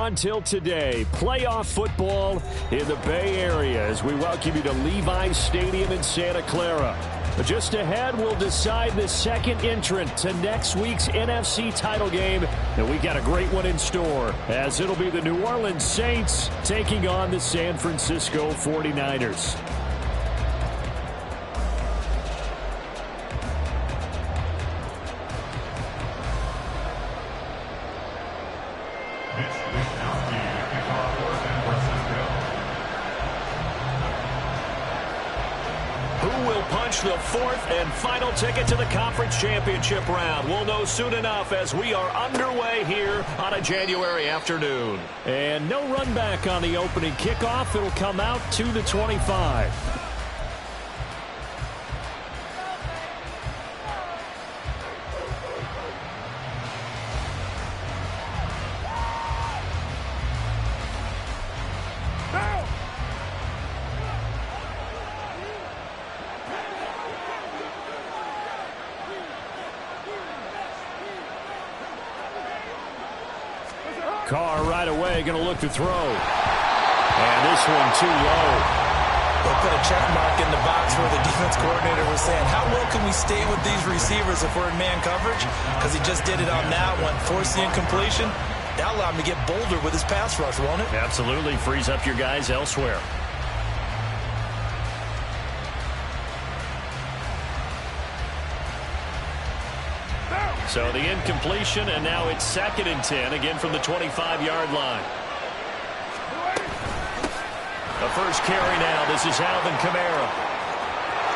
until today. Playoff football in the Bay Area as we welcome you to Levi's Stadium in Santa Clara. But just ahead, we'll decide the second entrant to next week's NFC title game. And we got a great one in store, as it'll be the New Orleans Saints taking on the San Francisco 49ers. The fourth and final ticket to the conference championship round. We'll know soon enough as we are underway here on a January afternoon. And no run back on the opening kickoff. It'll come out to the 25. Carr right away going to look to throw. And this one too low. They'll put a check mark in the box where the defense coordinator was saying, how well can we stay with these receivers if we're in man coverage? Because he just did it on that one, forced the incompletion. That'll allow him to get bolder with his pass rush, won't it? Absolutely. Frees up your guys elsewhere. So the incompletion, and now it's 2nd and 10, again from the 25-yard line. The first carry now. This is Alvin Kamara.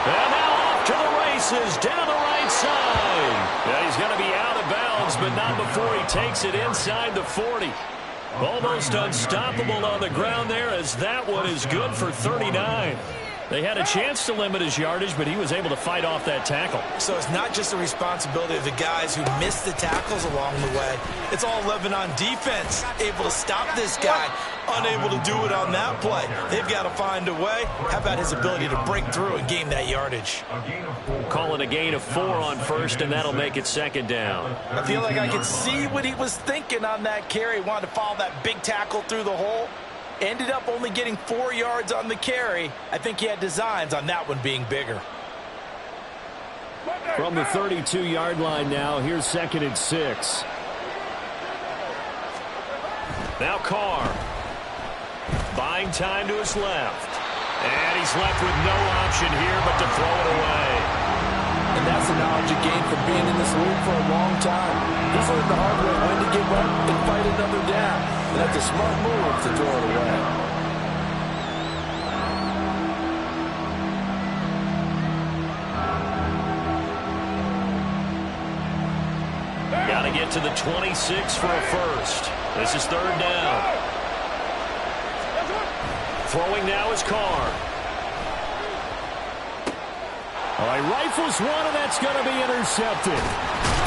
And now off to the races, down the right side. Yeah, he's going to be out of bounds, but not before he takes it inside the 40. Almost unstoppable on the ground there, as that one is good for 39. They had a chance to limit his yardage, but he was able to fight off that tackle. So it's not just the responsibility of the guys who missed the tackles along the way. It's all 11 on defense, able to stop this guy, unable to do it on that play. They've got to find a way. How about his ability to break through and gain that yardage? Call it a gain of 4 on first, and that'll make it 2nd down. I feel like I could see what he was thinking on that carry. Wanted to follow that big tackle through the hole. Ended up only getting 4 yards on the carry. I think he had designs on that one being bigger. From the 32-yard line now, here's 2nd and 6. Now Carr. Buying time to his left. And he's left with no option here but to throw it away. And that's the knowledge you gain from being in this league for a long time. He's learned the hard way when to give up and fight another down. And that's a smart move to throw it away. Got to get to the 26 for a first. This is 3rd down. Throwing now is Carr. He rifles one, and that's going to be intercepted.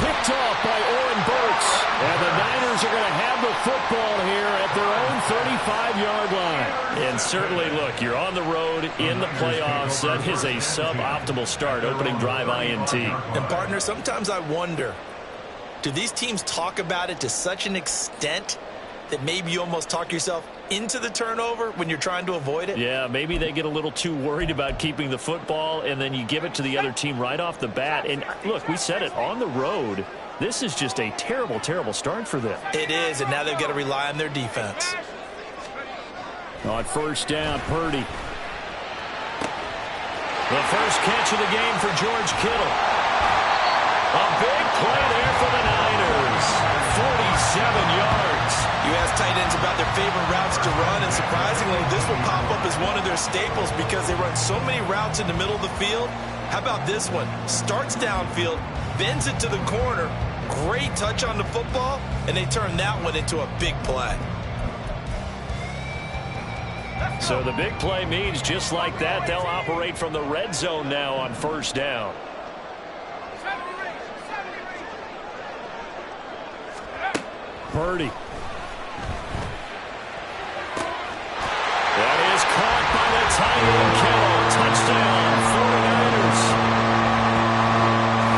Picked off by Oren Burks. And the Niners are going to have the football here at their own 35-yard line. And certainly, look, you're on the road in the playoffs. That is a suboptimal start, opening drive INT. And, partner, sometimes I wonder, do these teams talk about it to such an extent that maybe you almost talk yourself into the turnover when you're trying to avoid it? Yeah, maybe they get a little too worried about keeping the football, and then you give it to the other team right off the bat. And, look, we said it, on the road, this is just a terrible, terrible start for them. It is, and now they've got to rely on their defense. On 1st down, Purdy. The first catch of the game for George Kittle. A big play there for the Niners. 47 yards. You ask tight ends about their favorite routes to run, and surprisingly, this will pop up as one of their staples because they run so many routes in the middle of the field. How about this one? Starts downfield, bends it to the corner, great touch on the football, and they turn that one into a big play. So the big play means just like that, they'll operate from the red zone now on 1st down. Purdy. That is caught by the tight end, Kittle. Touchdown, 49ers.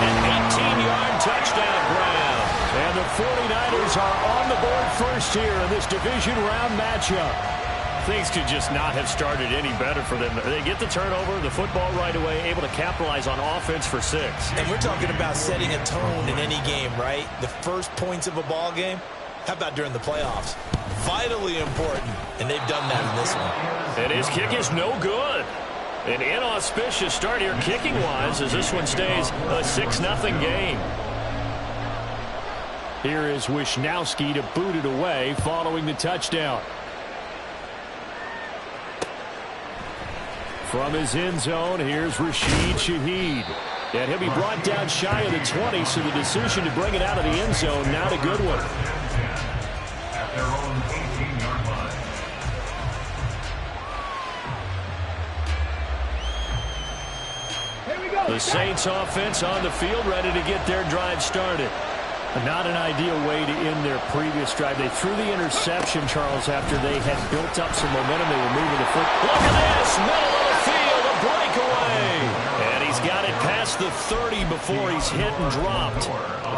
An 18-yard touchdown grab. And the 49ers Eagles are on the board first here in this division round matchup. Things could just not have started any better for them. They get the turnover, the football right away, able to capitalize on offense for 6. And we're talking about setting a tone in any game, right? The first points of a ball game. How about during the playoffs? Vitally important, and they've done that in this one. And his kick is no good. An inauspicious start here kicking-wise as this one stays a 6-0 game. Here is Wisnowski to boot it away following the touchdown. From his end zone, here's Rashid Shaheed. And he'll be brought down shy of the 20, so the decision to bring it out of the end zone, not a good one. At their own 18-yard line. The Saints offense on the field, ready to get their drive started. Not an ideal way to end their previous drive. They threw the interception, Charles, after they had built up some momentum. They were moving the foot. Look at this! Middle of the field, a breakaway! And he's got it past the 30 before he's hit and dropped.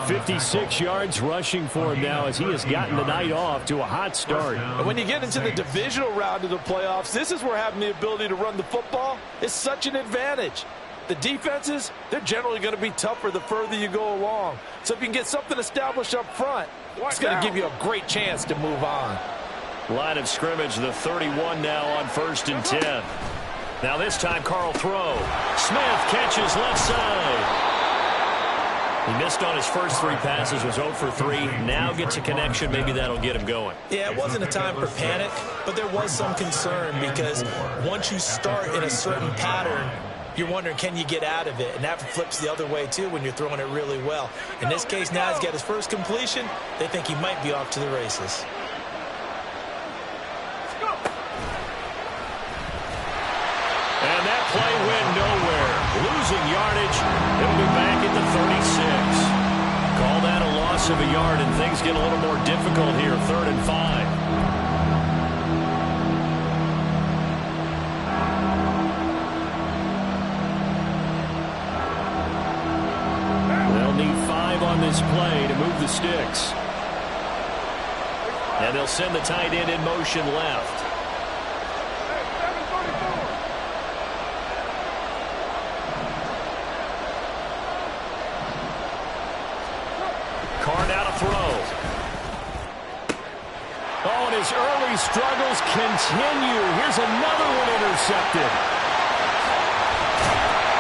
56 yards rushing for him now as he has gotten the night off to a hot start. And when you get into the divisional round of the playoffs, this is where having the ability to run the football is such an advantage. The defenses, they're generally going to be tougher the further you go along. So if you can get something established up front, it's going to give you a great chance to move on. Line of scrimmage, the 31 now on 1st and 10. Now this time, Carl throw. Smith catches left side. He missed on his first 3 passes, was 0 for 3. Now gets a connection. Maybe that'll get him going. Yeah, it wasn't a time for panic, but there was some concern because once you start in a certain pattern, you're wondering, can you get out of it? And that flips the other way, too, when you're throwing it really well. In this case, now he's got his first completion. They think he might be off to the races. And that play went nowhere. Losing yardage. It'll be back at the 36. Call that a loss of a yard, and things get a little more difficult here. 3rd and 5. On this play to move the sticks. And they'll send the tight end in motion left. Carr now to throw. Oh, and his early struggles continue. Here's another one intercepted.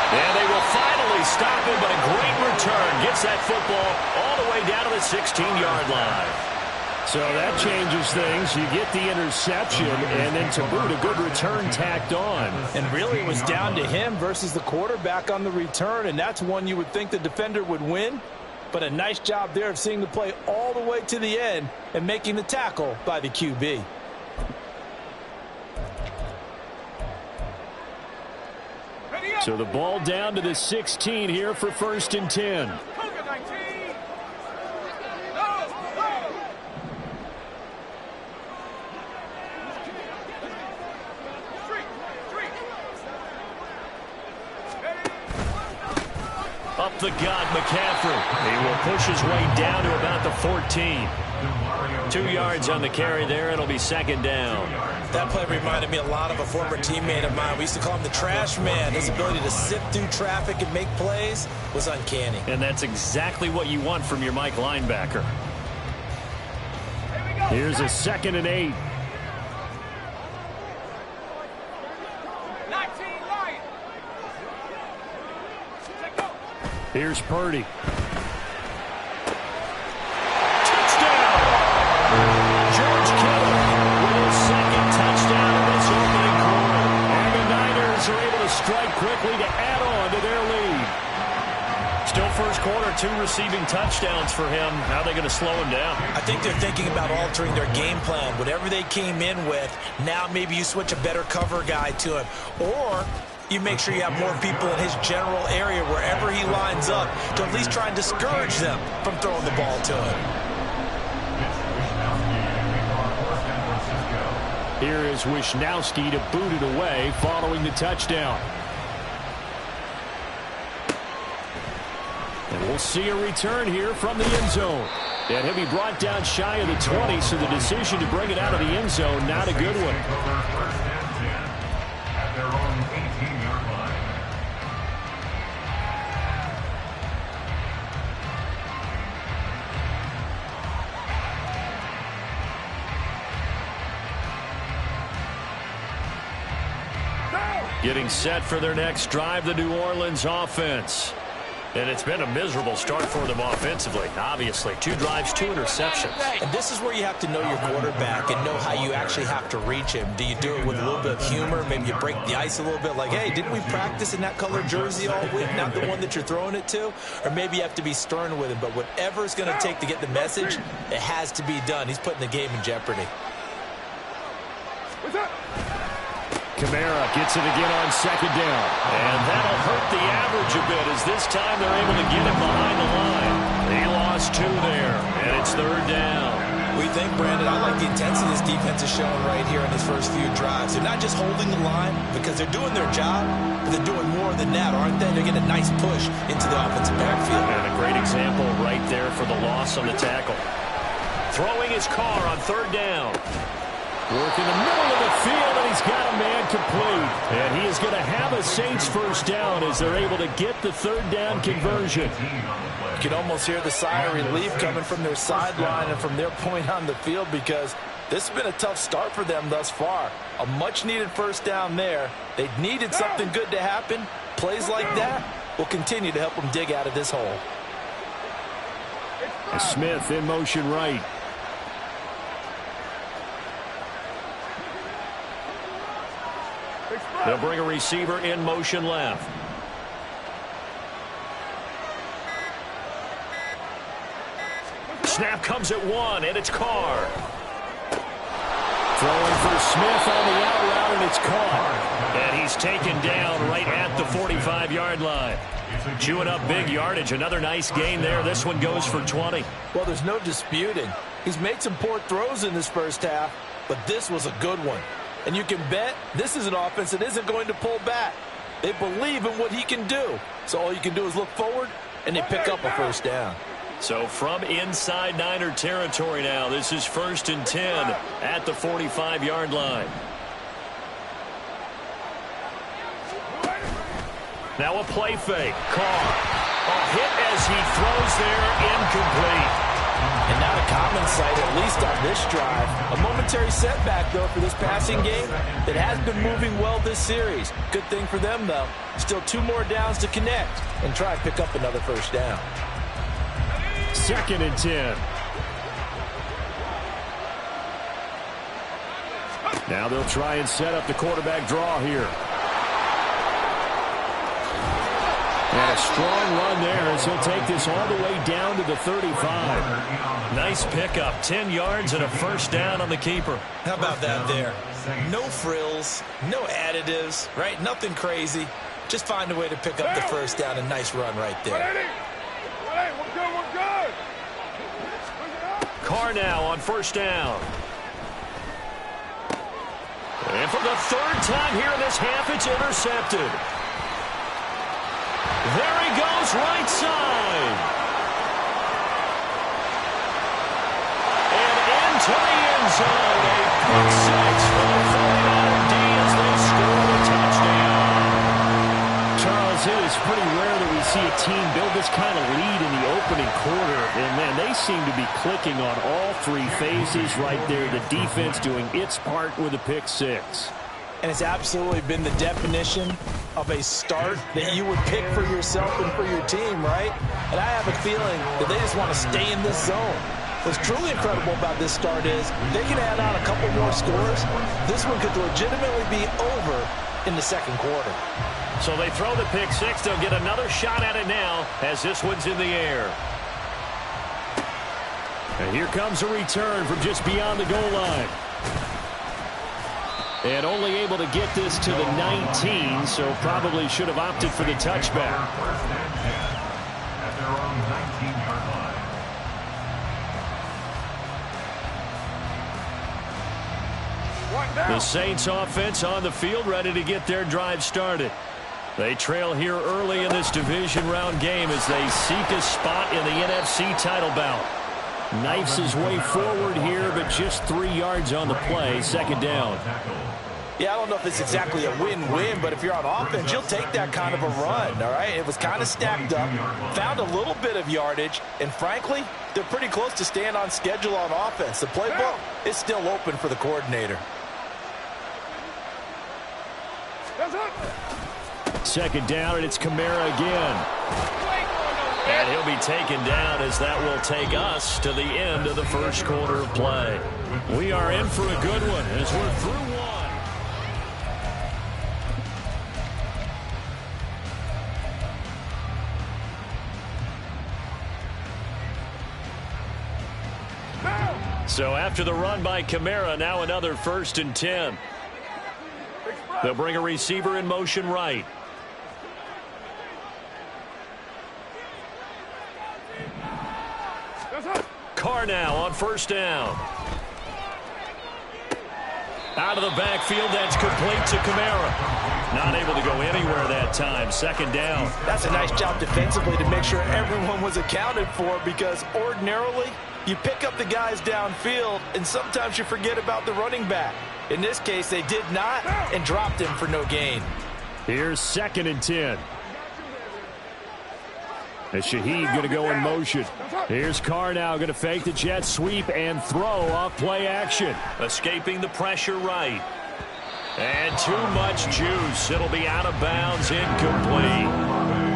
And they will finally stop him, but a great return. Gets that football all the way down to the 16-yard line. So that changes things. You get the interception, and then to boot, a good return tacked on. And really, it was down to him versus the quarterback on the return, and that's one you would think the defender would win. But a nice job there of seeing the play all the way to the end and making the tackle by the QB. So the ball down to the 16 here for 1st and 10. Up the gut, McCaffrey. He will push his way down to about the 14. 2 yards on the carry there. It'll be 2nd down. That play reminded me a lot of a former teammate of mine. We used to call him the trash man. His ability to sift through traffic and make plays was uncanny. And that's exactly what you want from your Mike linebacker. Here's a 2nd and 8. Here's Purdy. Touchdown! George Kittle with his 2nd touchdown in this opening quarter. And the Niners are able to strike quickly to add on to their lead. Still first quarter, 2 receiving touchdowns for him. How are they going to slow him down? I think they're thinking about altering their game plan. Whatever they came in with, now maybe you switch a better cover guy to him. Or you make sure you have more people in his general area wherever he lines up to at least try and discourage them from throwing the ball to him. Here is Wisnowski to boot it away following the touchdown. And we'll see a return here from the end zone. And he'll be brought down shy of the 20, so the decision to bring it out of the end zone, not a good one. First and 10 at their own 18-yard line. Getting set for their next drive, the New Orleans offense. And it's been a miserable start for them offensively, obviously. 2 drives, 2 interceptions. And this is where you have to know your quarterback and know how you actually have to reach him. Do you do it with a little bit of humor? Maybe you break the ice a little bit like, hey, didn't we practice in that color jersey all week, not the one that you're throwing it to? Or maybe you have to be stern with him. But whatever it's going to take to get the message, it has to be done. He's putting the game in jeopardy. Kamara gets it again on second down. And that'll hurt the average a bit as this time they're able to get him behind the line. He lost 2 there, and it's 3rd down. We think, Brandon, I like the intensity this defense is showing right here in his first few drives. They're not just holding the line because they're doing their job, but they're doing more than that, aren't they? They're getting a nice push into the offensive backfield. And a great example right there for the loss on the tackle. Throwing his car on 3rd down. Work in the middle of the field, and he's got a man complete. And he is going to have a Saints first down as they're able to get the 3rd down conversion. You can almost hear the sigh of relief coming from their sideline and from their point on the field because this has been a tough start for them thus far. A much-needed first down there. They needed something good to happen. Plays like that will continue to help them dig out of this hole. Smith in motion right. They'll bring a receiver in motion left. Snap comes at 1, and it's Carr. Throwing for Smith on the out route, and it's caught. And he's taken down right at the 45-yard line. Chewing up big yardage. Another nice gain there. This one goes for 20. Well, there's no disputing. He's made some poor throws in this first half, but this was a good one. And you can bet this is an offense that isn't going to pull back. They believe in what he can do. So all you can do is look forward, and they pick up a first down. So from inside Niner territory now, this is 1st and 10 at the 45-yard line. Now a play fake. Carr. A hit as he throws there, incomplete. And not a common sight, at least on this drive. A momentary setback, though, for this passing game that has been moving well this series. Good thing for them, though. Still 2 more downs to connect and try and pick up another first down. 2nd and 10. Now they'll try and set up the quarterback draw here. And a strong run there as he'll take this all the way down to the 35. Nice pickup, 10 yards and a first down on the keeper. How about that there? No frills, no additives, right? Nothing crazy. Just find a way to pick up the first down. A nice run right there. Carr now on first down. And for the 3rd time here in this half, it's intercepted. There he goes, right side. And into the end zone. A pick 6 for the 49er D as they score the touchdown. Charles, it is pretty rare that we see a team build this kind of lead in the opening quarter. And, man, they seem to be clicking on all 3 phases right there. The defense doing its part with a pick 6. And it's absolutely been the definition of a start that you would pick for yourself and for your team, right? And I have a feeling that they just want to stay in this zone. What's truly incredible about this start is they can add on a couple more scores. This one could legitimately be over in the 2nd quarter. So they throw the pick 6. They'll get another shot at it now as this one's in the air. And here comes a return from just beyond the goal line. And only able to get this to the 19, so probably should have opted for the touchback. First and 10 at their own 19-yard line. The Saints offense on the field ready to get their drive started. They trail here early in this division round game as they seek a spot in the NFC title bout. Knifes his way forward here, but just 3 yards on the play. Second down. Yeah, I don't know if it's exactly a win-win, but if you're on offense, you'll take that kind of a run, all right? It was kind of stacked up, found a little bit of yardage, and frankly, they're pretty close to staying on schedule on offense. The playbook is still open for the coordinator. Second down, and it's Kamara again. And he'll be taken down as that will take us to the end of the first quarter of play. We are in for a good one as we're through one. So after the run by Kamara, now another 1st and 10. They'll bring a receiver in motion right. Carr now on 1st down. Out of the backfield, that's complete to Kamara. Not able to go anywhere that time. 2nd down. That's a nice job defensively to make sure everyone was accounted for, because ordinarily you pick up the guys downfield and sometimes you forget about the running back. In this case, they did not and dropped him for no gain. Here's 2nd and 10. As Shaheed going to go in motion. Here's Carr now going to fake the jet sweep and throw off play action. Escaping the pressure right. And too much juice. It'll be out of bounds, incomplete.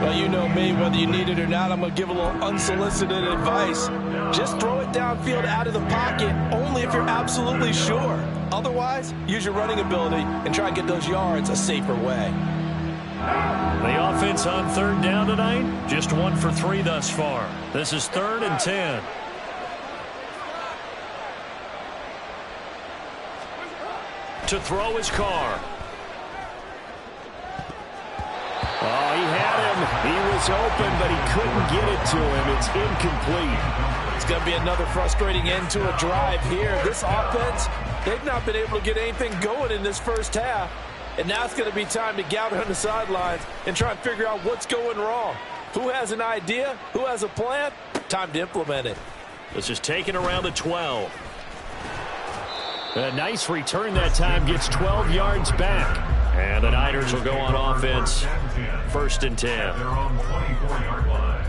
Well, you know me, whether you need it or not, I'm going to give a little unsolicited advice. Just throw it downfield out of the pocket, only if you're absolutely sure. Otherwise, use your running ability and try and get those yards a safer way. The offense on 3rd down tonight, just 1 for 3 thus far. This is 3rd and 10. To throw his Carr. Oh, he had him. He was open, but he couldn't get it to him. It's incomplete. It's going to be another frustrating end to a drive here. This offense, they've not been able to get anything going in this first half. And now it's going to be time to gather on the sidelines and try and figure out what's going wrong. Who has an idea? Who has a plan? Time to implement it. This is taken around the 12. A nice return that time, gets 12 yards back. And the Niners will go on offense. 1st and 10. They're on 24-yard line.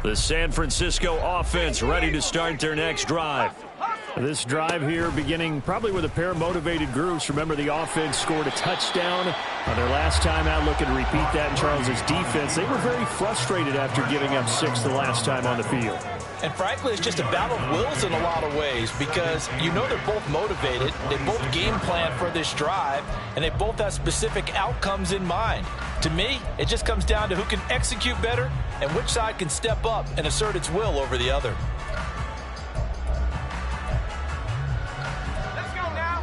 The San Francisco offense ready to start their next drive. This drive here beginning probably with a pair of motivated groups. Remember, the offense scored a touchdown on their last time out. Looking to repeat that in Charles's defense. They were very frustrated after giving up 6 the last time on the field. And frankly, it's just a battle of wills in a lot of ways, because you know they're both motivated, they both game plan for this drive, and they both have specific outcomes in mind. To me, it just comes down to who can execute better and which side can step up and assert its will over the other.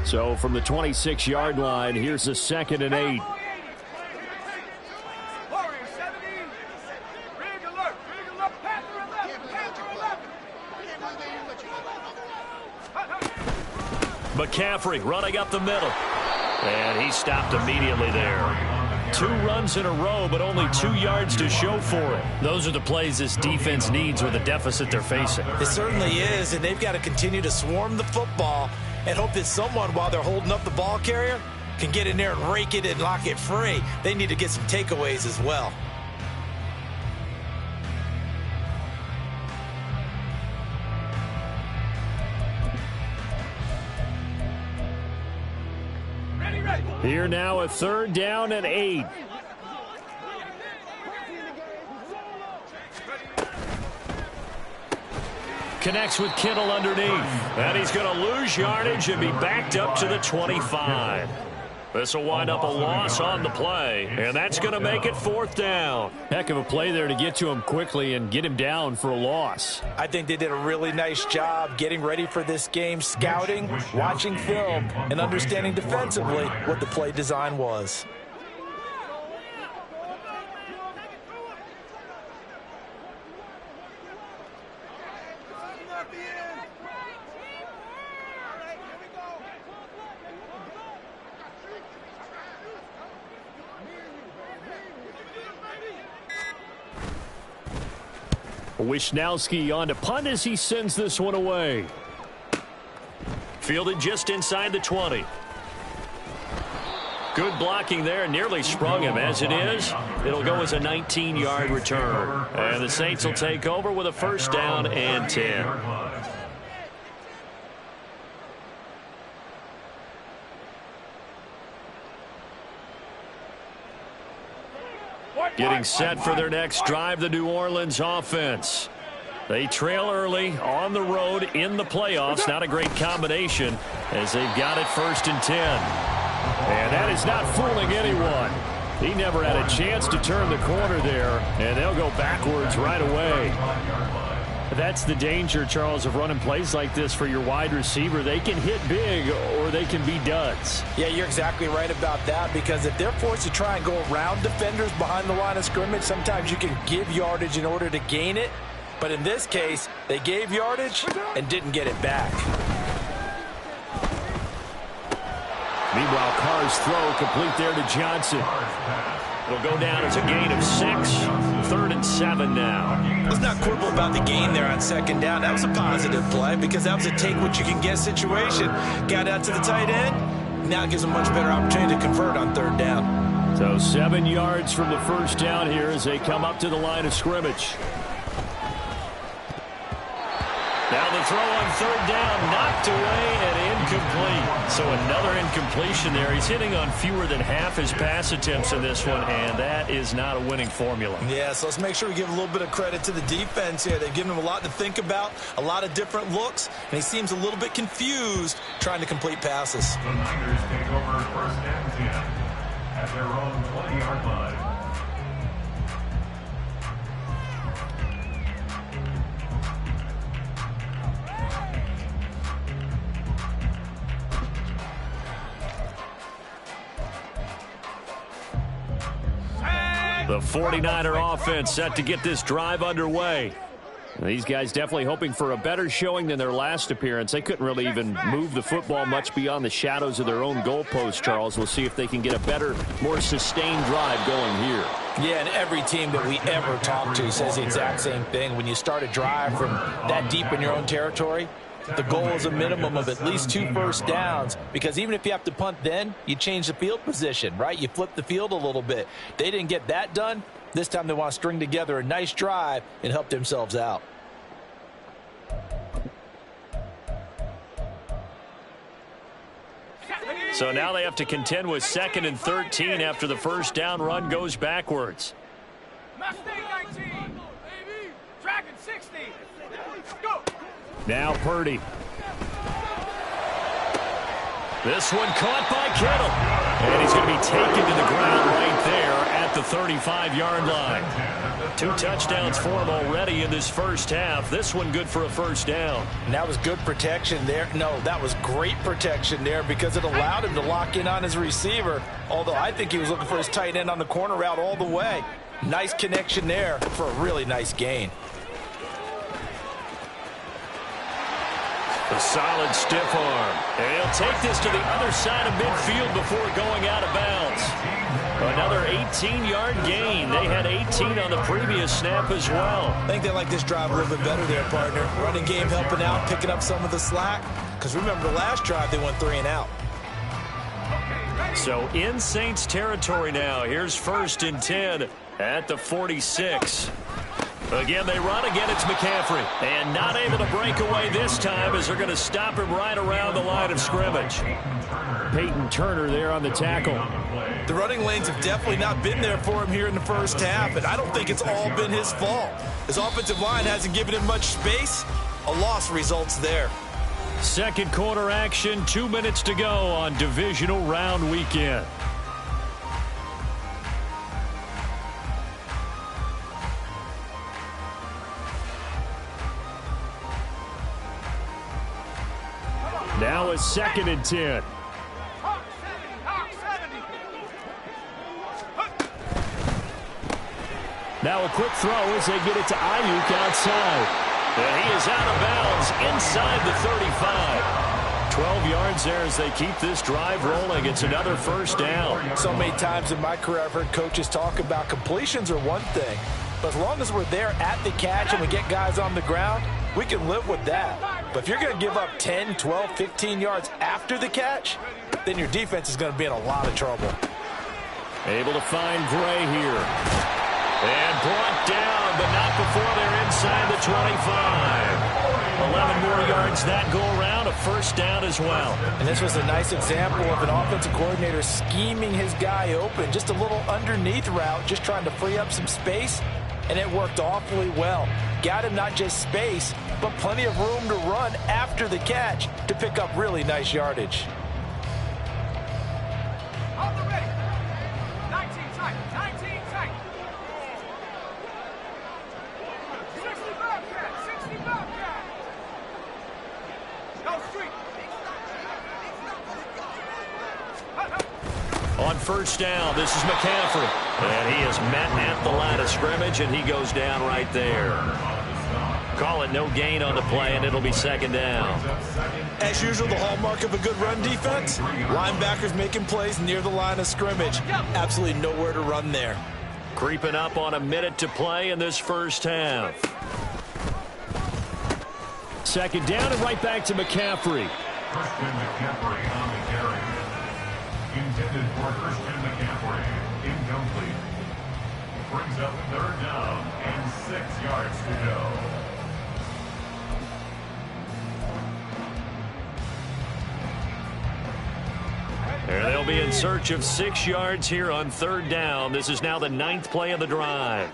So from the 26-yard line, here's a 2nd and 8. McCaffrey running up the middle. And he stopped immediately there. 2 runs in a row, but only 2 yards to show for it. Those are the plays this defense needs with the deficit they're facing. It certainly is, and they've got to continue to swarm the football and hope that someone, while they're holding up the ball carrier, can get in there and rake it and lock it free. They need to get some takeaways as well. Here now, a 3rd down and 8. Connects with Kittle underneath. And he's going to lose yardage and be backed up to the 25. This will wind up a loss on the play, and that's going to make it 4th down. Heck of a play there to get to him quickly and get him down for a loss. I think they did a really nice job getting ready for this game, scouting, watching film, and understanding defensively what the play design was. Wisnowski on to punt as he sends this one away. Fielded just inside the 20. Good blocking there. Nearly sprung him. As it is, it'll go as a 19-yard return. And the Saints will take over with a first down and 10. Getting set for their next drive, the New Orleans offense. They trail early on the road in the playoffs. Not a great combination as they've got it 1st and 10. And that is not fooling anyone. He never had a chance to turn the corner there, and they'll go backwards right away. That's the danger, Charles, of running plays like this for your wide receiver. They can hit big or they can be duds. Yeah, you're exactly right about that, because if they're forced to try and go around defenders behind the line of scrimmage, sometimes you can give yardage in order to gain it. But in this case, they gave yardage and didn't get it back. Meanwhile, Carr's throw complete there to Johnson. It'll go down as a gain of 6. 3rd and 7 now. Let's not quibble about the gain there on 2nd down. That was a positive play because that was a take-what-you-can-get situation. Got out to the tight end. Now it gives them a much better opportunity to convert on 3rd down. So 7 yards from the first down here as they come up to the line of scrimmage. Now the throw on 3rd down, knocked away and incomplete. So another incompletion there. He's hitting on fewer than half his pass attempts in this one, and that is not a winning formula. Yeah, so let's make sure we give a little bit of credit to the defense here. They've given him a lot to think about, a lot of different looks, and he seems a little bit confused trying to complete passes. The Niners take over 1st and 10 at their own 20-yard line. The 49er offense set to get this drive underway. These guys definitely hoping for a better showing than their last appearance. They couldn't really even move the football much beyond the shadows of their own goalpost, Charles. We'll see if they can get a better, more sustained drive going here. Yeah, and every team that we ever talk to says the exact same thing. When you start a drive from that deep in your own territory, the goal is a minimum of at least 2 first downs, because even if you have to punt then, you change the field position, right? You flip the field a little bit. They didn't get that done. This time they want to string together a nice drive and help themselves out. So now they have to contend with 2nd and 13 after the first down run goes backwards. Now Purdy. This one caught by Kittle. And he's going to be taken to the ground right there at the 35-yard line. 2 touchdowns for him already in this first half. This one good for a first down. And that was good protection there. No, that was great protection there because it allowed him to lock in on his receiver. Although I think he was looking for his tight end on the corner route all the way. Nice connection there for a really nice gain. A solid stiff arm. And he'll take this to the other side of midfield before going out of bounds. Another 18-yard gain. They had 18 on the previous snap as well. I think they like this drive a little bit better there, partner. Running game helping out, picking up some of the slack. Because remember, the last drive they went 3 and out. So in Saints territory now. Here's 1st and 10 at the 46. Again, they run. Again, it's McCaffrey. And not able to break away this time as they're going to stop him right around the line of scrimmage. Peyton Turner there on the tackle. The running lanes have definitely not been there for him here in the first half, and I don't think it's all been his fault. His offensive line hasn't given him much space. A loss results there. Second quarter action, 2 minutes to go on divisional round weekend. Now a 2nd and 10. Now a quick throw as they get it to Ayuk outside. And he is out of bounds inside the 35. 12 yards there as they keep this drive rolling. It's another first down. So many times in my career I've heard coaches talk about completions are one thing, But as long as we're there at the catch and we get guys on the ground, we can live with that. But if you're going to give up 10, 12, 15 yards after the catch, then your defense is going to be in a lot of trouble. Able to find Gray here. And brought down, but not before they're inside the 25. 11 more yards that go around, a first down as well. And this was a nice example of an offensive coordinator scheming his guy open. Just a little underneath route, just trying to free up some space, and it worked awfully well. Got him not just space, but plenty of room to run after the catch to pick up really nice yardage. On the ready. 19 tight. 19 tight. 60 Bobcat. 60 Bobcat. Go street. On first down, this is McCaffrey. And he is met at the line of scrimmage, and he goes down right there. Call it no gain on the play, and it'll be second down. As usual, the hallmark of a good run defense, linebackers making plays near the line of scrimmage. Absolutely nowhere to run there. Creeping up on a minute to play in this first half. Second down and right back to McCaffrey. Christian McCaffrey on the carry. Intended for Christian McCaffrey. Incomplete. Brings up third down and 6 yards to go. There they'll be in search of 6 yards here on third down. This is now the 9th play of the drive.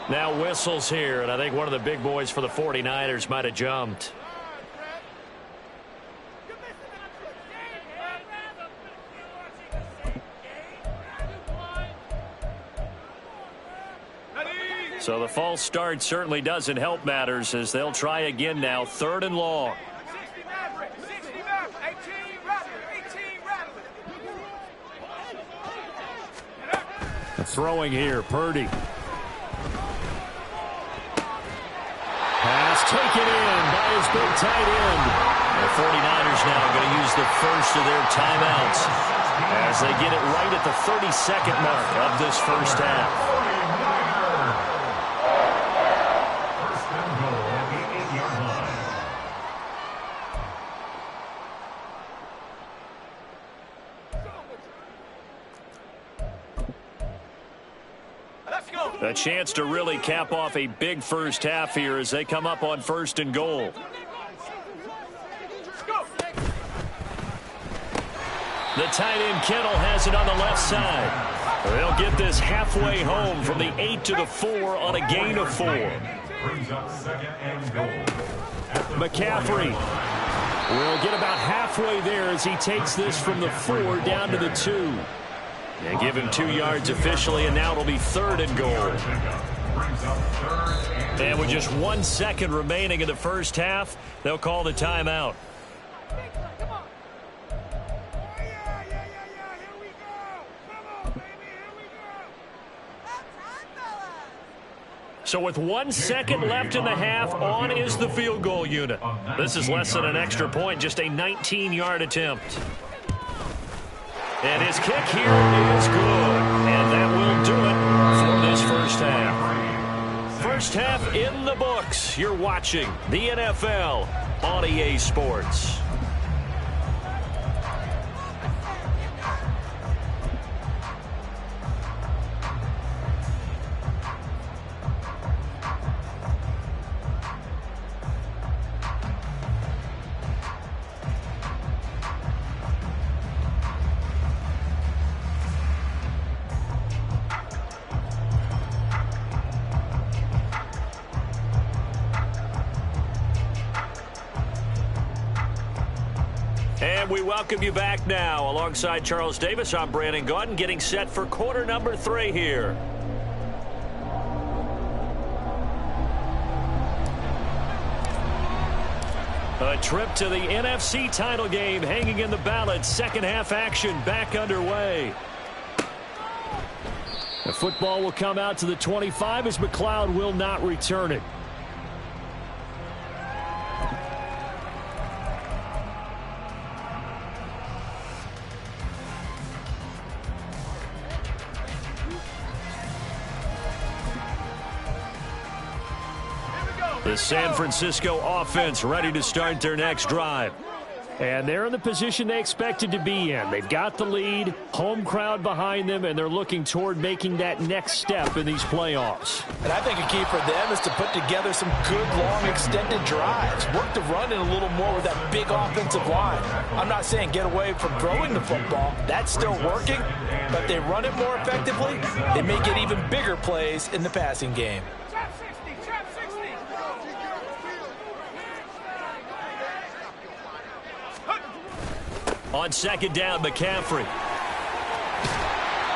Now whistles here, and I think one of the big boys for the 49ers might have jumped. So the false start certainly doesn't help matters as they'll try again now, third and long. Throwing here, Purdy. Pass taken in by his big tight end. The 49ers now going to use the first of their timeouts as they get it right at the 32nd mark of this first half. First and goal at the 8-yard line. A chance to really cap off a big first half here as they come up on first and goal. The tight end Kittle has it on the left side. They'll get this halfway home from the 8 to the 4 on a gain of 4. Brings up second and goal. McCaffrey will get about halfway there as he takes this from the 4 down to the 2. They give him 2 yards officially, and now it'll be third and goal. And with just 1 second remaining in the first half, they'll call the timeout. So with 1 second left in the half, on is the field goal unit. This is less than an extra point, just a 19-yard attempt. And his kick here is good. And that will do it for this first half. First half in the books. You're watching the NFL on EA Sports. And we welcome you back now. Alongside Charles Davis, I'm Brandon Gaudin, getting set for quarter number 3 here. A trip to the NFC title game hanging in the balance. Second half action back underway. The football will come out to the 25 as McLeod will not return it. The San Francisco offense ready to start their next drive. And they're in the position they expected to be in. They've got the lead, home crowd behind them, and they're looking toward making that next step in these playoffs. And I think a key for them is to put together some good, long, extended drives. Work the run in a little more with that big offensive line. I'm not saying get away from throwing the football. That's still working. But if they run it more effectively, they may get even bigger plays in the passing game. On second down, McCaffrey.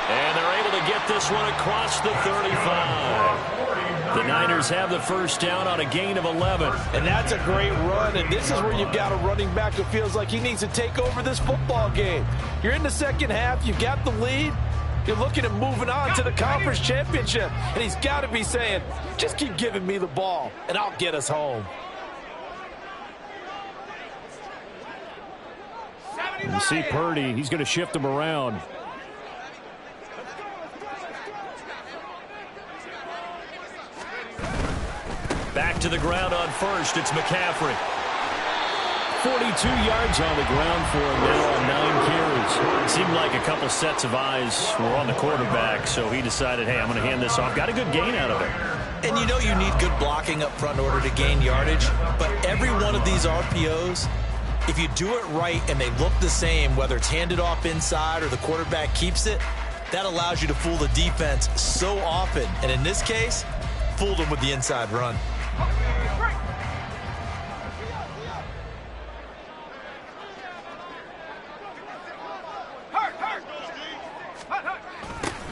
And they're able to get this one across the 35. The Niners have the first down on a gain of 11. And that's a great run, and this is where you've got a running back who feels like he needs to take over this football game. You're in the second half, you've got the lead, you're looking at moving on to the conference championship, and he's got to be saying, just keep giving me the ball, and I'll get us home. You see Purdy, he's going to shift them around. Back to the ground on first, it's McCaffrey. 42 yards on the ground for him now on 9 carries. It seemed like a couple sets of eyes were on the quarterback, so he decided, hey, I'm going to hand this off. Got a good gain out of it. And you know you need good blocking up front in order to gain yardage, but every one of these RPOs, if you do it right and they look the same, whether it's handed off inside or the quarterback keeps it, that allows you to fool the defense so often. And in this case, fooled them with the inside run.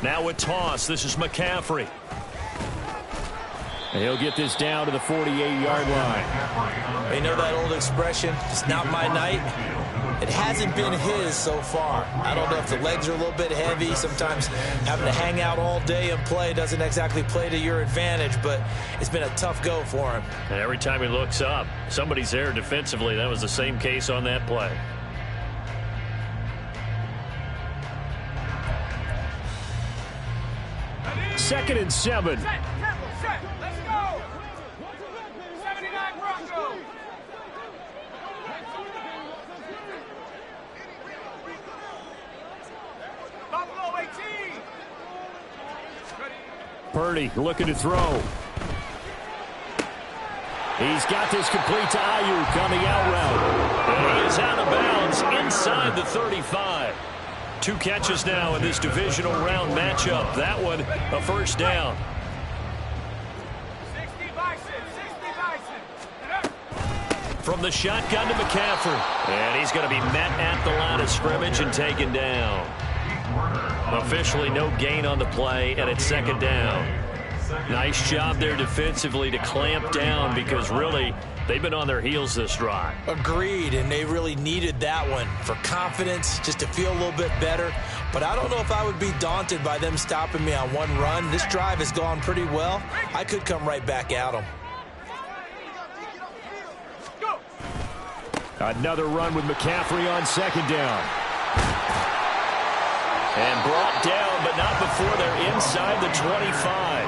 Now a toss. This is McCaffrey. And he'll get this down to the 48-yard line. You know that old expression, it's not my night? It hasn't been his so far. I don't know if the legs are a little bit heavy. Sometimes having to hang out all day and play doesn't exactly play to your advantage, but it's been a tough go for him. And every time he looks up, somebody's there defensively. That was the same case on that play. Second and 7. Let's go. 79 Broncos. Buffalo 18. Purdy looking to throw. He's got this complete to Ayuk on the out route. And he is out of bounds inside the 35. 2 catches now in this divisional round matchup. That one, a first down. 60 Bison. From the shotgun to McCaffrey. And he's going to be met at the line of scrimmage and taken down. Officially no gain on the play, and it's second down. Nice job there defensively to clamp down because really they've been on their heels this drive. Agreed, and they really needed that one for confidence, just to feel a little bit better. But I don't know if I would be daunted by them stopping me on one run. This drive has gone pretty well. I could come right back at them. Another run with McCaffrey on second down. And brought down, but not before they're inside the 25.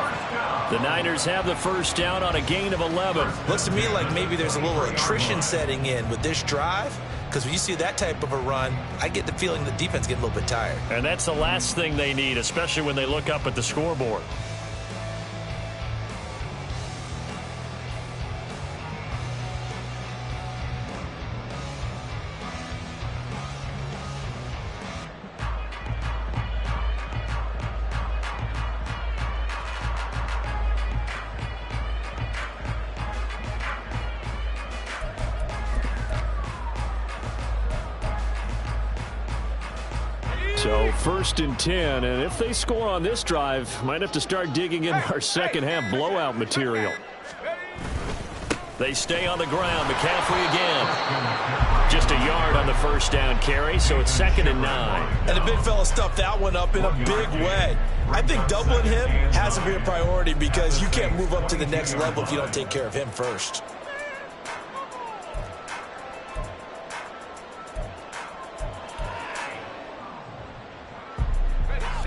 The Niners have the first down on a gain of 11. Looks to me like maybe there's a little attrition setting in with this drive, because when you see that type of a run, I get the feeling the defense getting a little bit tired. And that's the last thing they need, especially when they look up at the scoreboard. So first and 10, and if they score on this drive, might have to start digging in our second half blowout material. They stay on the ground. McCaffrey again. Just a yard on the first down carry, so it's second and 9. And the big fella stuffed that one up in a big way. I think doubling him has to be a priority because you can't move up to the next level if you don't take care of him first.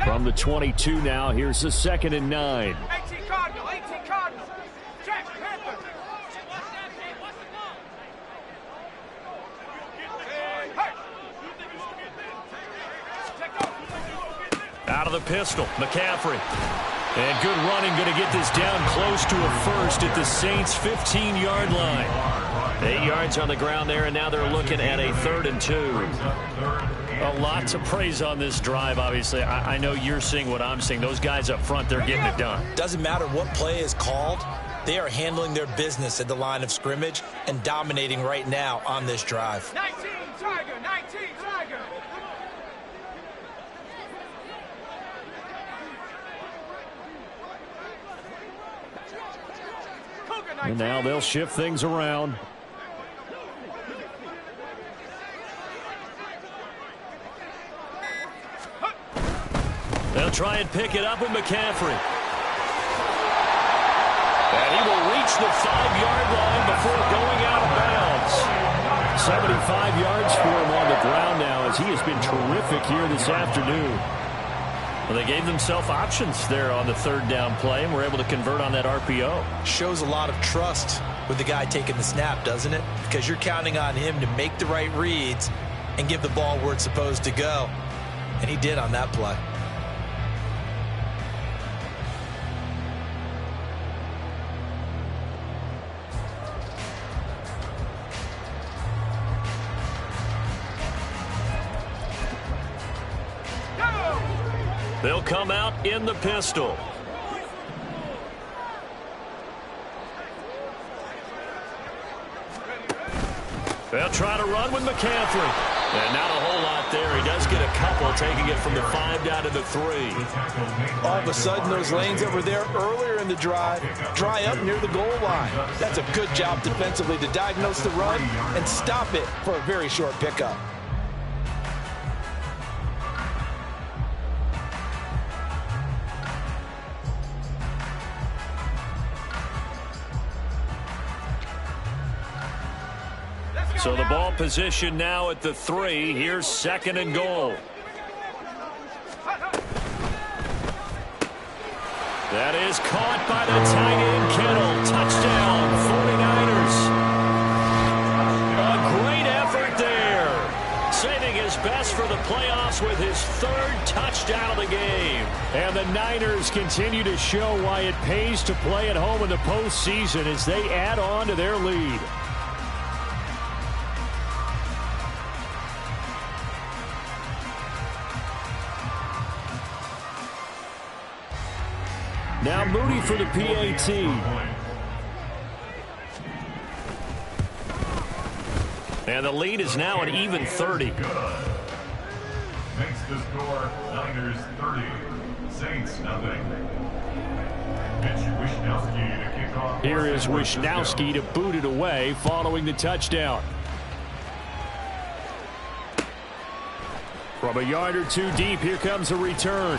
From the 22 now, here's the second and 9. 18 Cardinal. Check, Panther. Out of the pistol, McCaffrey. And good running, going to get this down close to a first at the Saints' 15-yard line. 8 yards on the ground there, and now they're looking at a 3rd and 2. A lot to praise on this drive, obviously. I know you're seeing what I'm seeing. Those guys up front, they're getting it done. Doesn't matter what play is called. They are handling their business at the line of scrimmage and dominating right now on this drive. 19 Tiger, 19 Tiger. And now they'll shift things around. They'll try and pick it up with McCaffrey. And he will reach the 5-yard line before going out of bounds. 75 yards for him on the ground now as he has been terrific here this afternoon. Well, they gave themselves options there on the 3rd down play and were able to convert on that RPO. Shows a lot of trust with the guy taking the snap, doesn't it? Because you're counting on him to make the right reads and give the ball where it's supposed to go. And he did on that play. They'll come out in the pistol. They'll try to run with McCaffrey. And not a whole lot there. He does get a couple, taking it from the 5 down to the 3. All of a sudden, those lanes that were there earlier in the drive dry up near the goal line. That's a good job defensively to diagnose the run and stop it for a very short pickup. So the ball position now at the 3. Here's 2nd and goal. That is caught by the tight end, Kittle. Touchdown, 49ers. A great effort there. Saving his best for the playoffs with his 3rd touchdown of the game. And the Niners continue to show why it pays to play at home in the postseason as they add on to their lead. Now Moody for the PAT. And the lead is now an even 30. Makes the score Niners 30, Saints nothing. Mitch Wishnowsky to kick off. Here is Wishnowsky to boot it away following the touchdown. From a yard or 2 deep, here comes a return.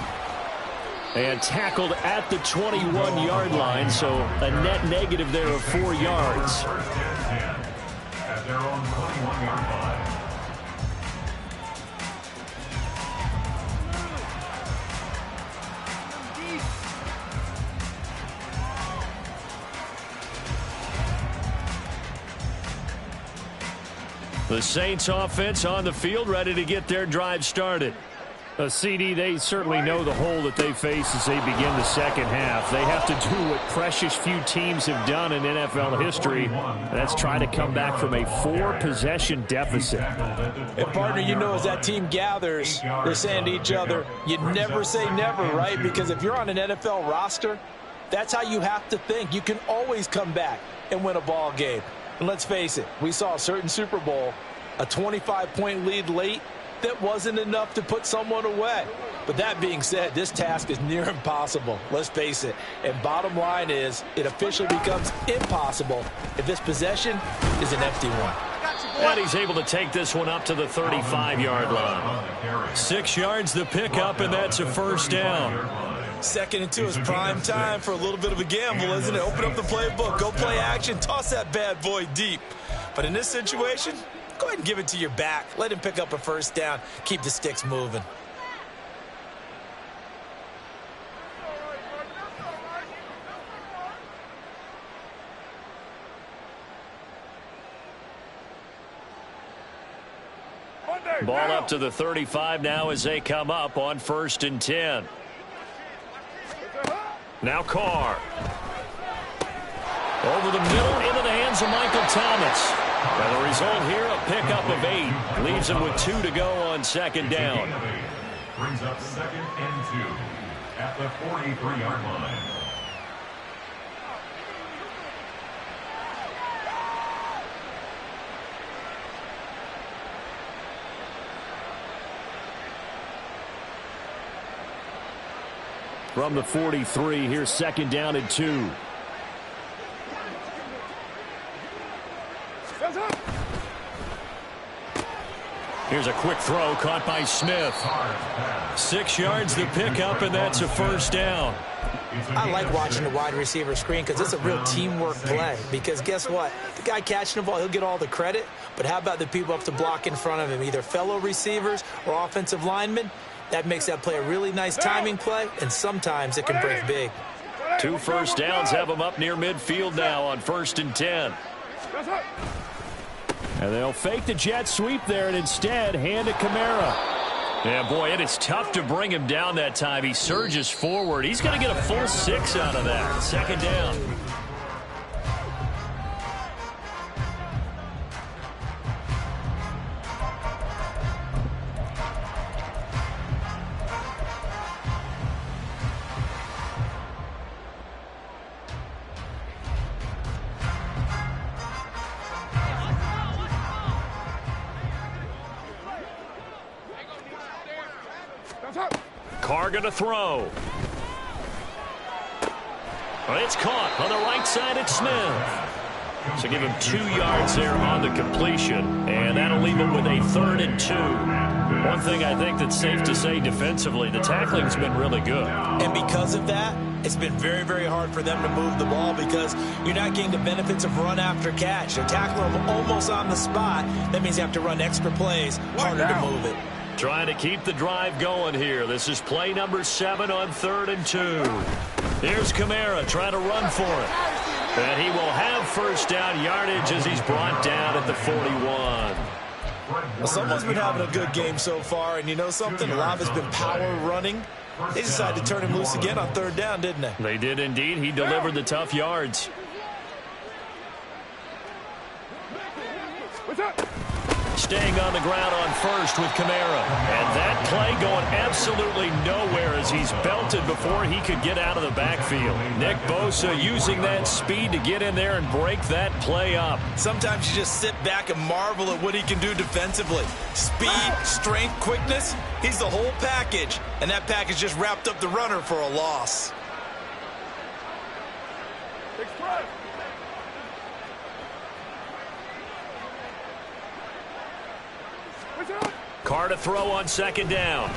And tackled at the 21-yard line, so a net negative there of 4 yards. First and 10 at their own 21-yard line. The Saints offense on the field, ready to get their drive started. CD, they certainly know the hole that they face as they begin the second half. They have to do what precious few teams have done in NFL history. That's try to come back from a 4-possession deficit. And partner, you know, as that team gathers, they're saying to each other, you never say never, right? Because if you're on an NFL roster, that's how you have to think. You can always come back and win a ball game. And let's face it, we saw a certain Super Bowl, a 25-point lead late, that wasn't enough to put someone away. But that being said, this task is near impossible. Let's face it. And bottom line is, it officially becomes impossible if this possession is an empty one. And he's able to take this one up to the 35-yard line. 6 yards the pickup, and that's a first down. 2nd and 2 is prime time for a little bit of a gamble, isn't it? Open up the playbook, go play action, toss that bad boy deep. But in this situation, go ahead and give it to your back. Let him pick up a first down. Keep the sticks moving. Ball up to the 35 now as they come up on 1st and 10. Now Carr. Over the middle into the hands of Michael Thomas. And the result here, a pickup of 8. Leaves him with 2 to go on 2nd down. Brings up 2nd and 2 at the 43-yard line. From the 43, here's 2nd down and 2. Here's a quick throw caught by Smith. 6 yards to pick up, and that's a 1st down. I like watching the wide receiver screen because it's a real teamwork play. Because guess what? The guy catching the ball, he'll get all the credit. But how about the people up to block in front of him, either fellow receivers or offensive linemen? That makes that play a really nice timing play, and sometimes it can break big. 2 first downs have them up near midfield now on 1st and 10. And they'll fake the jet sweep there and instead hand it Kamara. Yeah, boy, it is tough to bring him down that time. He surges forward. He's going to get a full 6 out of that. 2nd down. Carr going to throw. Well, it's caught on the right side at Smith. So give him 2 yards there on the completion, and that'll leave him with a 3rd and 2. One thing I think that's safe to say defensively, the tackling's been really good. And because of that, it's been very, very hard for them to move the ball because you're not getting the benefits of run after catch. They're tackling them almost on the spot. That means you have to run extra plays, harder to move it. Trying to keep the drive going here. This is play number 7 on 3rd and 2. Here's Kamara trying to run for it. And he will have 1st down yardage as he's brought down at the 41. Well, someone's been having a good game so far, and you know something? A lot of it's been power running. They decided to turn him loose again on 3rd down, didn't they? They did indeed. He delivered the tough yards. Staying on the ground on 1st with Kamara. And that play going absolutely nowhere as he's belted before he could get out of the backfield. Nick Bosa using that speed to get in there and break that play up. Sometimes you just sit back and marvel at what he can do defensively. Speed, strength, quickness, he's the whole package. And that package just wrapped up the runner for a loss. Carr to throw on 2nd down.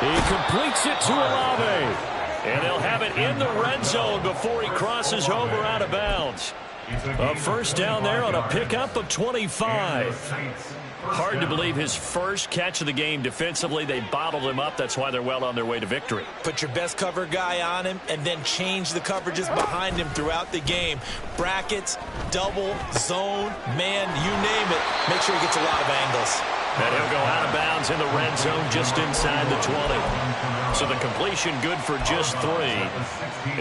He completes it to Olave. And they'll have it in the red zone before he crosses over out of bounds. A 1st down there on a pickup of 25. Hard to believe his first catch of the game defensively. They bottled him up. That's why they're well on their way to victory. Put your best cover guy on him and then change the coverages behind him throughout the game. Brackets, double, zone, man, you name it. Make sure he gets a lot of angles. And he'll go out of bounds in the red zone just inside the 20. So the completion good for just 3.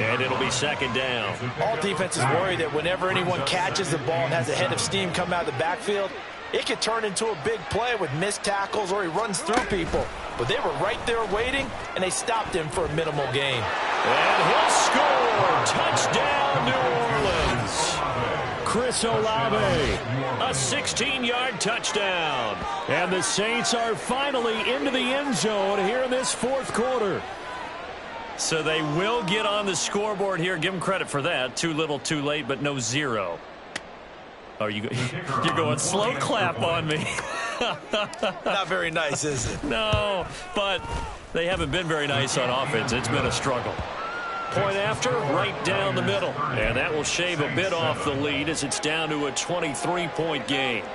And it'll be 2nd down. All defenses worry that whenever anyone catches the ball and has a head of steam come out of the backfield, it could turn into a big play with missed tackles or he runs through people. But they were right there waiting, and they stopped him for a minimal gain. And he'll score. Touchdown, New Orleans. Chris Olave. A 16-yard touchdown. And the Saints are finally into the end zone here in this 4th quarter. So they will get on the scoreboard here. Give them credit for that. Too little, too late, but no 0. Oh, you're going slow clap on me. Not very nice, is it? No, but they haven't been very nice on offense. It's been a struggle. Point after, right down the middle. And that will shave a bit off the lead as it's down to a 23-point game.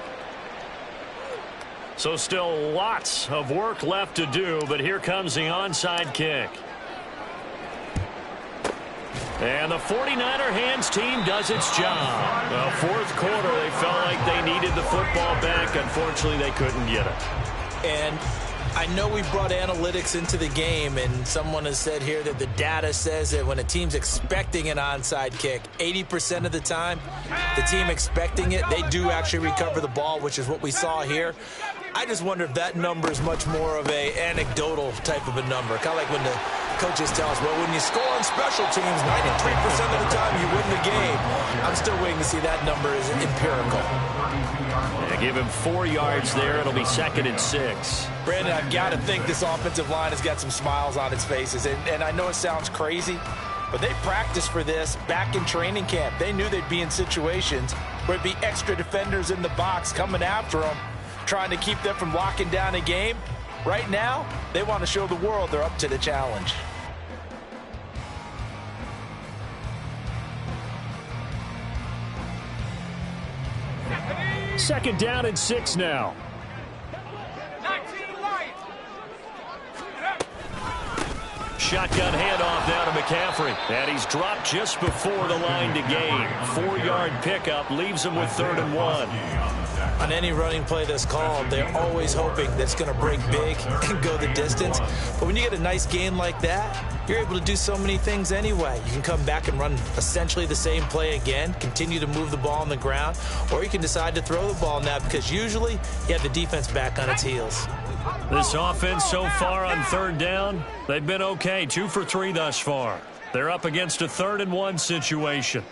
So still lots of work left to do, but here comes the onside kick. And the 49er hands team does its job. Well, fourth quarter, they felt like they needed the football back. Unfortunately, they couldn't get it. And I know we brought analytics into the game, and someone has said here that the data says that when a team's expecting an onside kick, 80% of the time, the team expecting it, they do actually recover the ball, which is what we saw here. I just wonder if that number is much more of a anecdotal type of a number. Kind of like when the coaches tell us, well, when you score on special teams, 93% of the time you win the game. I'm still waiting to see that number is empirical. Yeah, give him 4 yards there. It'll be 2nd and 6. Brandon, I've got to think this offensive line has got some smiles on its faces. And I know it sounds crazy, but they practiced for this back in training camp. They knew they'd be in situations where it'd be extra defenders in the box coming after them, trying to keep them from locking down a game. Right now, they want to show the world they're up to the challenge. Second down and 6 now. 19 Lions. Shotgun handoff now to McCaffrey. And he's dropped just before the line to gain. 4-yard pickup leaves him with 3rd and 1. On any running play that's called, they're always hoping that it's going to break big and go the distance. But when you get a nice gain like that, you're able to do so many things anyway. You can come back and run essentially the same play again, continue to move the ball on the ground, or you can decide to throw the ball now because usually you have the defense back on its heels. This offense so far on 3rd down, they've been okay. 2 for 3 thus far. They're up against a 3rd and 1 situation.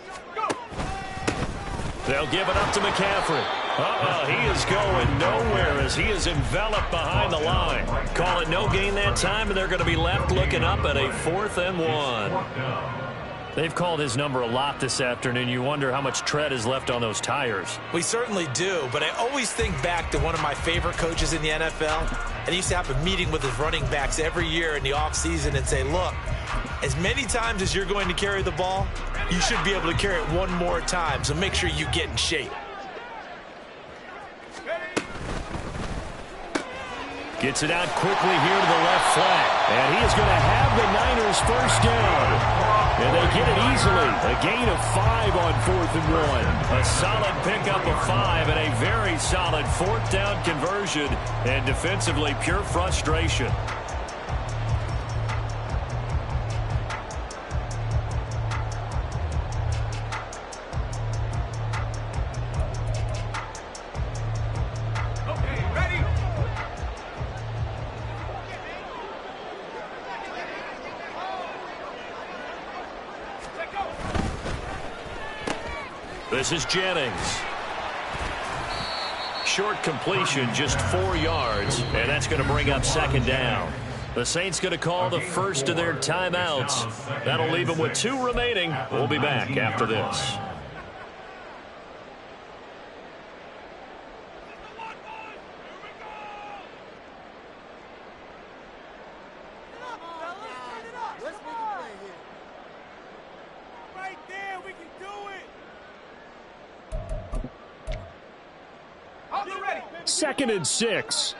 They'll give it up to McCaffrey. He is going nowhere as he is enveloped behind the line. Call it no gain that time, and they're going to be left looking up at a 4th and 1. They've called his number a lot this afternoon. You wonder how much tread is left on those tires. We certainly do, but I always think back to one of my favorite coaches in the NFL, and he used to have a meeting with his running backs every year in the offseason and say, look, as many times as you're going to carry the ball, you should be able to carry it one more time, so make sure you get in shape. Gets it out quickly here to the left flat. And he is going to have the Niners first down. And they get it easily. A gain of 5 on 4th and 1. A solid pickup of 5 and a very solid 4th down conversion. And defensively, pure frustration. This is Jennings. Short completion, just 4 yards, and that's going to bring up 2nd down. The Saints going to call the first of their timeouts. That'll leave them with 2 remaining. We'll be back after this. Second and 6.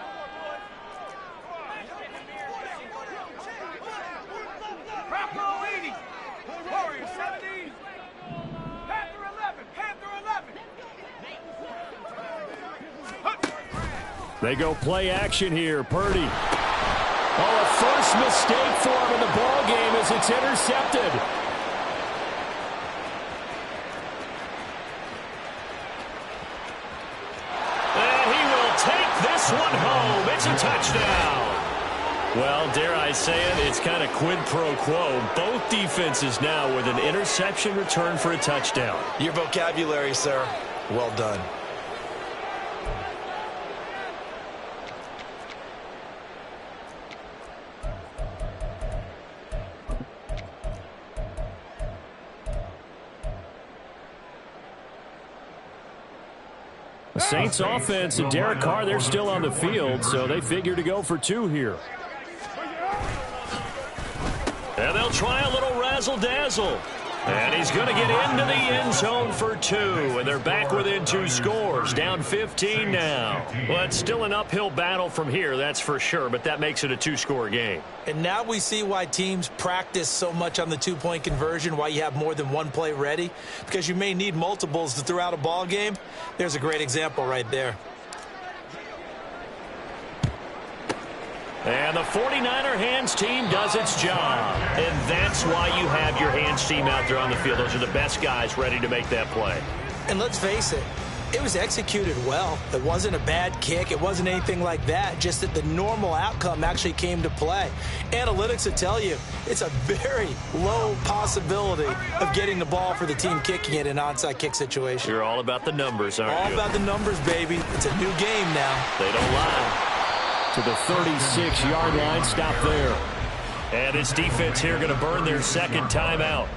They go play action here. Purdy. Oh, a first mistake for him in the ball game as it's intercepted. One home. It's a touchdown. Well, dare I say it, it's kind of quid pro quo. Both defenses now with an interception return for a touchdown. Your vocabulary, sir. Well done. The Saints offense and Derek Carr, they're still on the field, so they figure to go for 2 here. And they'll try a little razzle-dazzle. And he's going to get into the end zone for 2, and they're back within 2 scores, down 15 now. Well, it's still an uphill battle from here, that's for sure, but that makes it a 2-score game. And now we see why teams practice so much on the 2-point conversion, why you have more than one play ready, because you may need multiples to throw out a ball game. There's a great example right there. And the 49er hands team does its job. And that's why you have your hands team out there on the field. Those are the best guys ready to make that play. And let's face it, it was executed well. It wasn't a bad kick. It wasn't anything like that. Just that the normal outcome actually came to play. Analytics will tell you it's a very low possibility of getting the ball for the team kicking it in an onside kick situation. You're all about the numbers, aren't you? All about the numbers, baby. It's a new game now. They don't lie. To the 36-yard line, stop there. And his defense here going to burn their second timeout.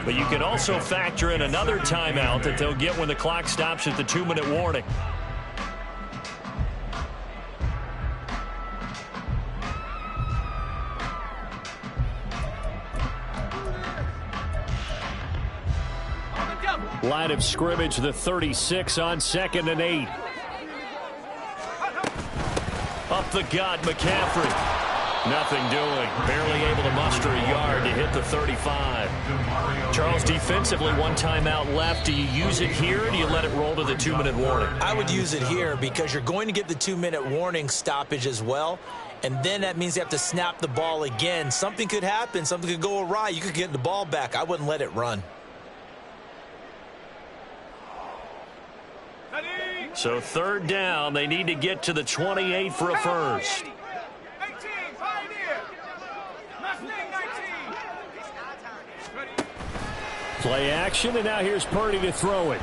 But you can also factor in another timeout that they'll get when the clock stops at the 2-minute warning. Line of scrimmage, the 36 on 2nd and 8. Up the gut, McCaffrey. Nothing doing. Barely able to muster a yard to hit the 35. Charles, defensively, 1 timeout left. Do you use it here, or do you let it roll to the 2-minute warning? I would use it here because you're going to get the 2-minute warning stoppage as well. And then that means you have to snap the ball again. Something could happen. Something could go awry. You could get the ball back. I wouldn't let it run. So 3rd down, they need to get to the 28 for a first. Play action, and now here's Purdy to throw it.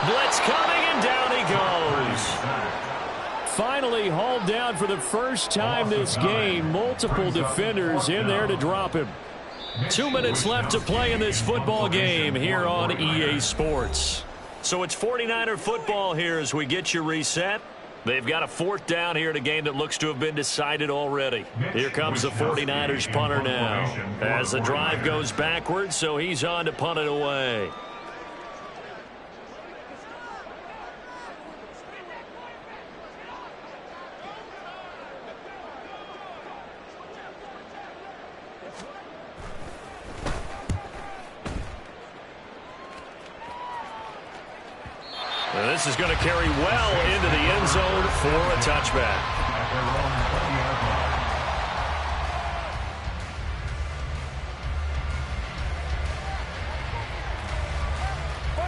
Blitz coming, and down he goes. Finally hauled down for the first time this game. Multiple defenders in there to drop him. 2 minutes left to play in this football game here on EA Sports. So it's 49er football here as we get you reset. They've got a 4th down here in a game that looks to have been decided already. Here comes the 49ers punter now as the drive goes backwards, so he's on to punt it away. And this is going to carry well into the end zone for a touchback.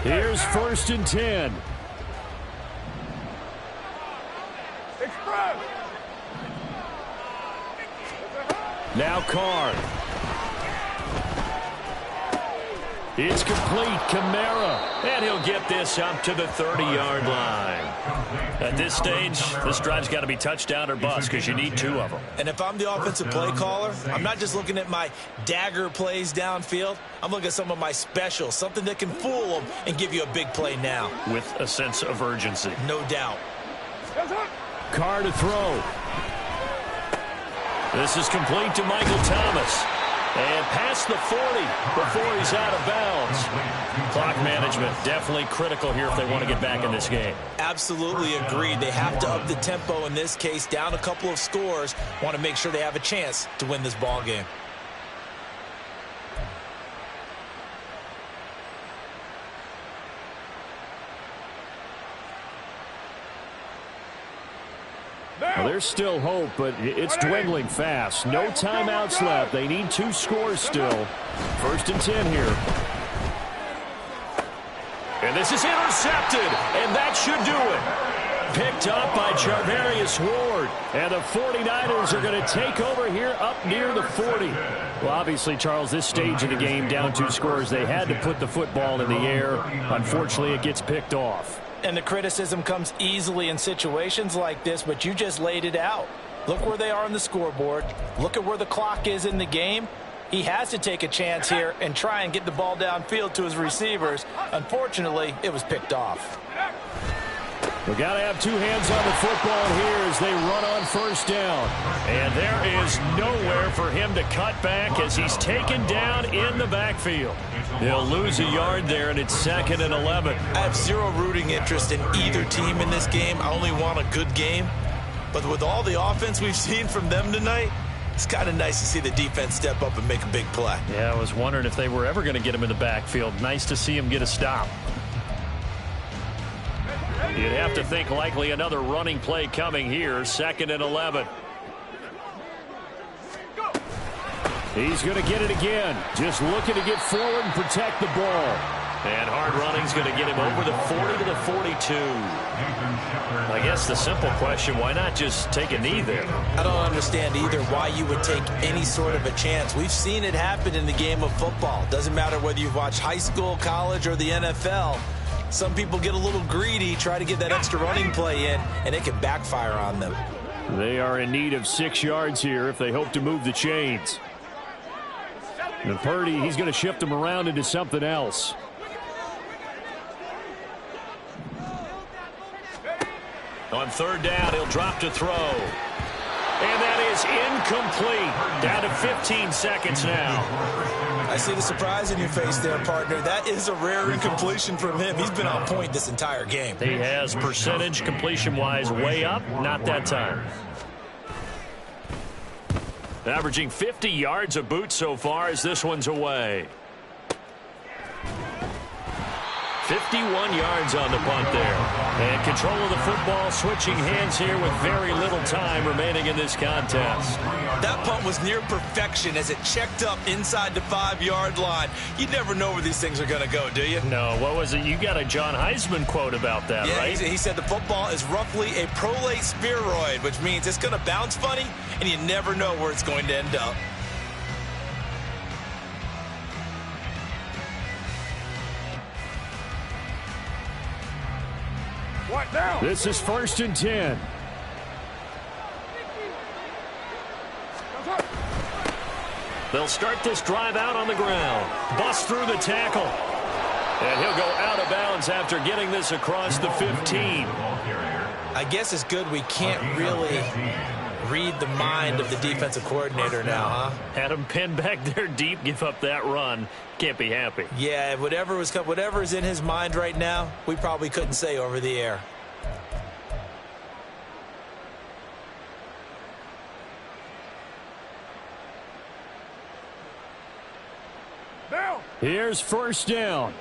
Here's 1st and 10. Now Carr. It's complete. Kamara. And he'll get this up to the 30-yard line. At this stage, this drive's got to be touchdown or bust because you need 2 of them. And if I'm the offensive play caller, I'm not just looking at my dagger plays downfield. I'm looking at some of my specials, something that can fool them and give you a big play now. With a sense of urgency. No doubt. Carr to throw. This is complete to Michael Thomas. And past the 40 before he's out of bounds. Clock management definitely critical here if they want to get back in this game. Absolutely agreed. They have to up the tempo in this case, down a couple of scores. Want to make sure they have a chance to win this ball game. Well, there's still hope, but it's dwindling fast. No timeouts left. They need 2 scores still. 1st and 10 here. And this is intercepted, and that should do it. Picked up by Charvarius Ward. And the 49ers are going to take over here up near the 40. Well, obviously, Charles, this stage of the game, down 2 scores, they had to put the football in the air. Unfortunately, it gets picked off. And the criticism comes easily in situations like this, but you just laid it out. Look where they are on the scoreboard. Look at where the clock is in the game. He has to take a chance here and try and get the ball downfield to his receivers. Unfortunately, it was picked off. We got to have two hands on the football here as they run on first down. And there is nowhere for him to cut back as he's taken down in the backfield. He'll lose a yard there, and it's 2nd and 11. I have zero rooting interest in either team in this game. I only want a good game. But with all the offense we've seen from them tonight, it's kind of nice to see the defense step up and make a big play. Yeah, I was wondering if they were ever going to get him in the backfield. Nice to see him get a stop. You'd have to think likely another running play coming here. 2nd and 11. He's going to get it again. Just looking to get forward and protect the ball. And hard running's going to get him over the 40 to the 42. I guess the simple question, why not just take a knee there? I don't understand either why you would take any sort of a chance. We've seen it happen in the game of football. Doesn't matter whether you've watched high school, college, or the NFL. Some people get a little greedy, try to get that extra running play in, and it can backfire on them. They are in need of 6 yards here if they hope to move the chains. And Purdy, he's going to shift them around into something else. On 3rd down, he'll drop to throw. And that is incomplete. Down to 15 seconds now. I see the surprise in your face there, partner. That is a rare incompletion from him. He's been on point this entire game. He has percentage completion-wise way up. Not that time. Averaging 50 yards of Bootz so far as this one's away. 51 yards on the punt there. And control of the football, switching hands here with very little time remaining in this contest. That punt was near perfection as it checked up inside the 5-yard line. You never know where these things are going to go, do you? No, what was it? You got a John Heisman quote about that, yeah, right? He said the football is roughly a prolate spheroid, which means it's going to bounce funny, and you never know where it's going to end up. This is 1st and 10. They'll start this drive out on the ground. Bust through the tackle. And he'll go out of bounds after getting this across the 15. I guess it's good we can't really read the mind of the defensive coordinator now, huh? Had him pinned back there deep, give up that run. Can't be happy. Yeah, whatever is in his mind right now, we probably couldn't say over the air. Here's 1st down.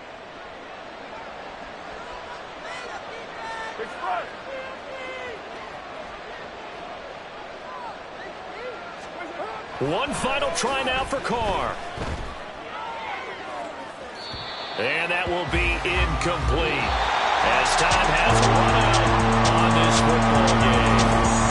One final try now for Carr. And that will be incomplete as time has run out on this football game.